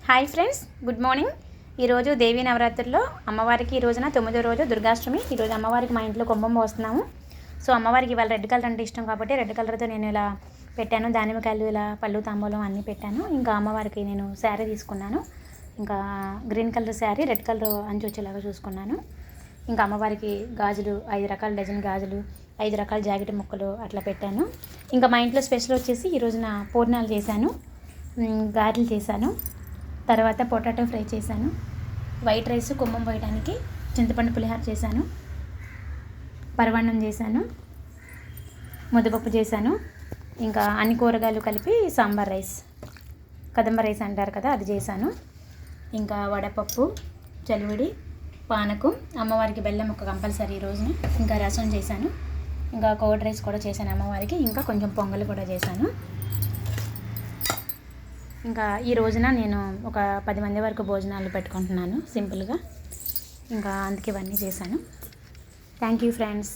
Hi friends, good morning. ఈరోజు దేవీ నవరాత్రుల్లో అమ్మవారికి ఈ రోజున 9వ రోజు దుర్గాష్టమి. ఈరోజు అమ్మవారికి మా ఇంట్లో కుంభం పోస్తున్నాము. సో అమ్మవారికి ఇవాళ రెడ్ కలర్ అంటే ఇష్టం కాబట్టి రెడ్ కలర్తో నేను ఇలా పెట్టాను. దానిమ్మకాయలు ఇలా పళ్ళు తాంబూలం అన్నీ పెట్టాను. ఇంకా అమ్మవారికి నేను శారీ తీసుకున్నాను. ఇంకా green colour sari red colour అంచు వచ్చేలాగా చూసుకున్నాను. ఇంకా అమ్మవారికి గాజులు 5 రకాల డజన్ గాజులు, 5 రకాల జాకెట్ ముక్కలు అట్లా పెట్టాను. ఇంకా మా ఇంట్లో స్పెషల్ వచ్చేసి ఈ రోజున పూర్ణాలు చేశాను, గారెలు చేశాను, తర్వాత పొటాటో ఫ్రై చేశాను, వైట్ రైస్ కుంభం పోయడానికి చింతపండు పులిహార చేశాను, పరవాన్నం చేశాను, ముద్దపప్పు చేశాను, ఇంకా అన్ని కూరగాయలు కలిపి సాంబార్ రైస్, కదంబ రైస్ అంటారు కదా, అది చేశాను. ఇంకా వడపప్పు, చలివిడి, పానకం, అమ్మవారికి బెల్లం ముక్క కంపల్సరీ ఈ రోజున. ఇంకా రసం చేశాను, ఇంకా కర్డ్ రైస్ కూడా చేశాను అమ్మవారికి. ఇంకా కొంచెం పొంగల్ కూడా చేశాను. ఇంకా ఈ రోజున నేను ఒక 10 మంది వరకు భోజనాలు పెట్టుకుంటున్నాను సింపుల్గా. ఇంకా అందుకే ఇవన్నీ చేశాను. Thank you friends.